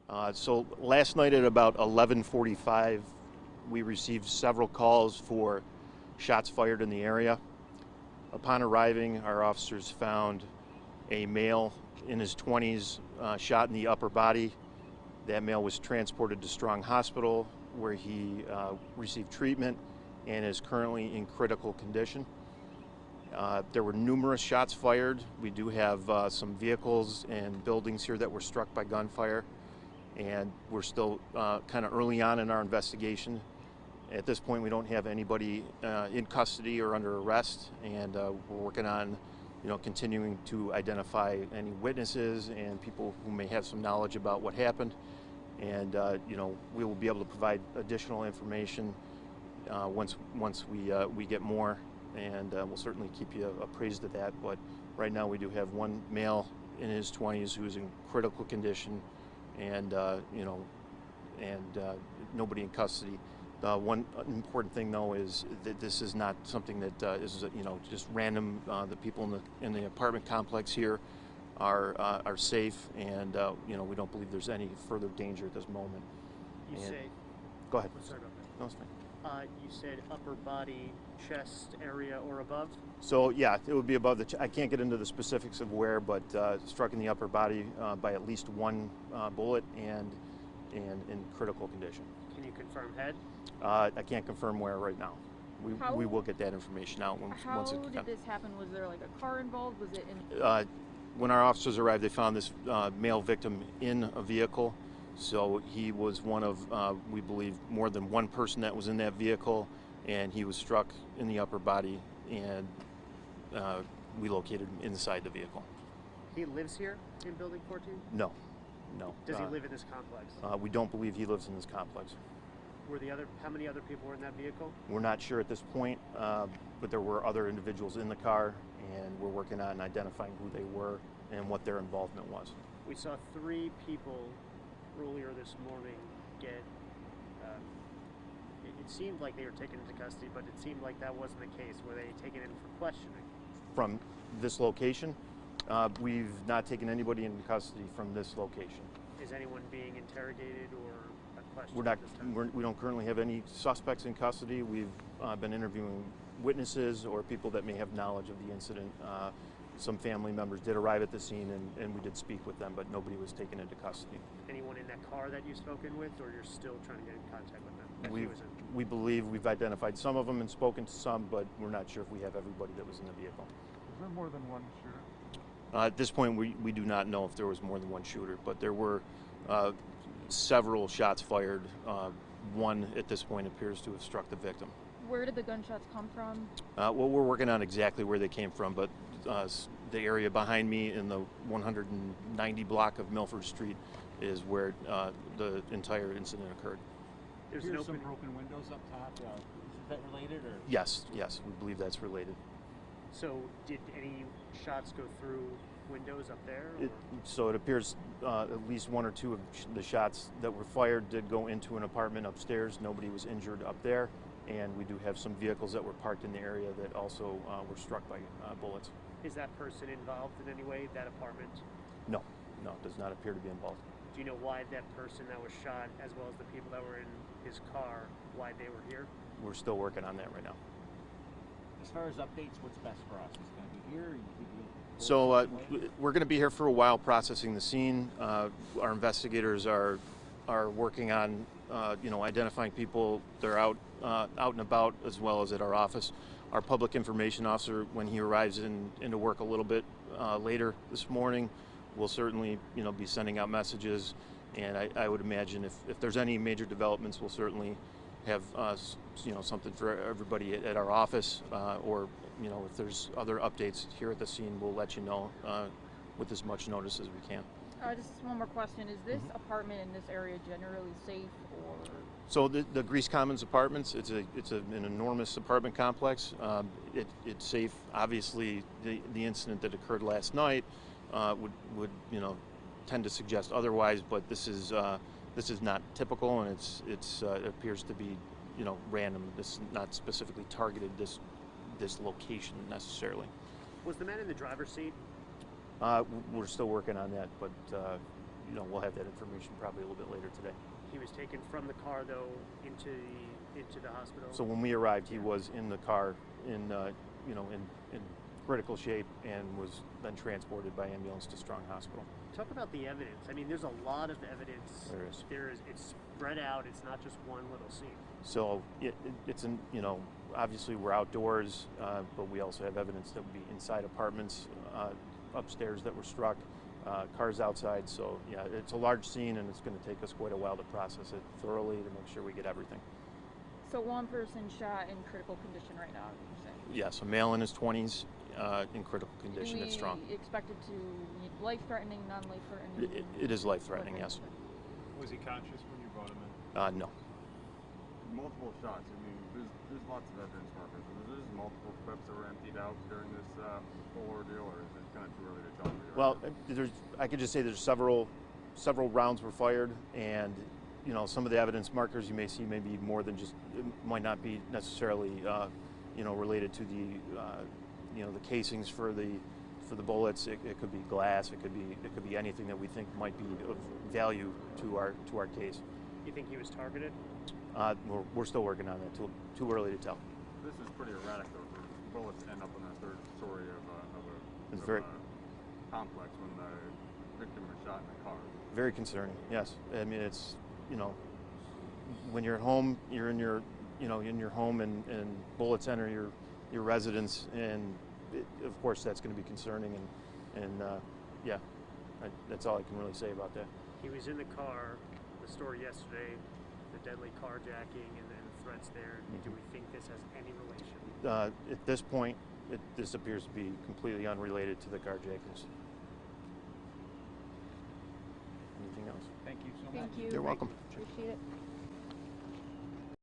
So last night at about 11:45, we received several calls for shots fired in the area. Upon arriving, our officers found a male in his 20s shot in the upper body. That male was transported to Strong Hospital where he received treatment and is currently in critical condition. There were numerous shots fired. We do have some vehicles and buildings here that were struck by gunfire, and we're still kind of early on in our investigation. At this point, we don't have anybody in custody or under arrest, and we're working on, continuing to identify any witnesses and people who may have some knowledge about what happened. And we will be able to provide additional information once we get more, and we'll certainly keep you appraised of that. But right now, we do have one male in his 20s who's in critical condition, and nobody in custody. One important thing, though, is that this is not something that is just random. The people in the apartment complex here are safe, and we don't believe there's any further danger at this moment. You And- say, Go ahead. sorry about that. No, it's fine. You said upper body, chest area, or above? So yeah, it would be above the. I can't get into the specifics of where, but struck in the upper body by at least one bullet, and in critical condition. Can you confirm head? I can't confirm where right now. How- We will get that information out How once did this happen? Was there like a car involved? Was it in? When our officers arrived, they found this male victim in a vehicle. So he was one of, we believe, more than one person that was in that vehicle, and he was struck in the upper body, and we located him inside the vehicle. He lives here in Building 14? No. Does he live in this complex? We don't believe he lives in this complex. How many other people were in that vehicle? We're not sure at this point, but there were other individuals in the car, and we're working on identifying who they were and what their involvement was. We saw 3 people earlier this morning get, it seemed like they were taken into custody, but it seemed like that wasn't the case. Were they taken in for questioning? From this location, we've not taken anybody into custody from this location. Is anyone being interrogated or questioned We're not. at this time? We don't currently have any suspects in custody. We've been interviewing witnesses or people that may have knowledge of the incident. Some family members did arrive at the scene, and we did speak with them, but nobody was taken into custody. Anyone in that car that you've spoken with, or you're still trying to get in contact with them? that he We was in? we believe we've identified some of them and spoken to some, but we're not sure if we have everybody that was in the vehicle. Is there more than one shooter? At this point, we do not know if there was more than one shooter, but there were several shots fired. One at this point appears to have struck the victim. Where did the gunshots come from? Well, we're working on exactly where they came from, but the area behind me in the 190 block of Milford Street is where the entire incident occurred. There's an Here's some open. broken windows up top. Is that related or? Yes, we believe that's related. So did any shots go through windows up there? Or? So it appears at least one or two of the shots that were fired did go into an apartment upstairs. Nobody was injured up there, and we do have some vehicles that were parked in the area that also were struck by bullets. Is that person involved in any way, that apartment? No, it does not appear to be involved. Do you know why that person that was shot, as well as the people that were in his car, why they were here? We're still working on that right now. As far as updates, what's best for us? Is it going to be here? Or you keep it So we're going to be here for a while processing the scene. Our investigators are working on identifying people. They're out and about, as well as at our office. Our public information officer, when he arrives into work a little bit later this morning, will certainly be sending out messages. And I would imagine if there's any major developments, we'll certainly have something for everybody at our office, or if there's other updates here at the scene, we'll let you know with as much notice as we can. Just one more question. Is this apartment in this area generally safe, or? So the Grease Commons Apartments, it's an enormous apartment complex. It's safe. Obviously, the incident that occurred last night would tend to suggest otherwise, but this is not typical, and it appears to be random. This is not specifically targeted this location necessarily. Was the man in the driver's seat? We're still working on that, but we'll have that information probably a little bit later today. He was taken from the car though into the hospital. So when we arrived, he was in the car in critical shape and was then transported by ambulance to Strong Hospital. Talk about the evidence. I mean, there's a lot of evidence. There is. It's spread out. It's not just one little scene. So it's obviously we're outdoors, but we also have evidence that would be inside apartments, upstairs that were struck, cars outside. So yeah, it's a large scene, and it's going to take us quite a while to process it thoroughly to make sure we get everything. So one person shot in critical condition right now, you're saying? Yes, a male in his 20s, in critical condition. It's strong. Do we expect it to be life-threatening, non-life-threatening? It is life-threatening, yes. Was he conscious when you brought him in? No. Multiple shots. I mean, there's lots of evidence markers. There's multiple clips that were emptied out during this whole ordeal, or is it kind of too early to tell? Well, I could just say there's several rounds were fired, and some of the evidence markers you may see may be more than just, it might not be necessarily related to the casings for the bullets. It could be glass. It could be anything that we think might be of value to our case. You think he was targeted? We're still working on that. Too early to tell. This is pretty erratic, though. The bullets end up on the third story of very a complex when the victim was shot in the car. Very concerning. Yes, I mean it's when you're at home, you're in your home, and bullets enter your residence, and of course that's going to be concerning, and that's all I can really say about that. He was in the car, the story yesterday, the deadly carjacking and then threats there. Do we think this has any relation? At this point, this appears to be completely unrelated to the carjackings. Anything else? Thank you so much. Thank you. You're welcome. Appreciate it.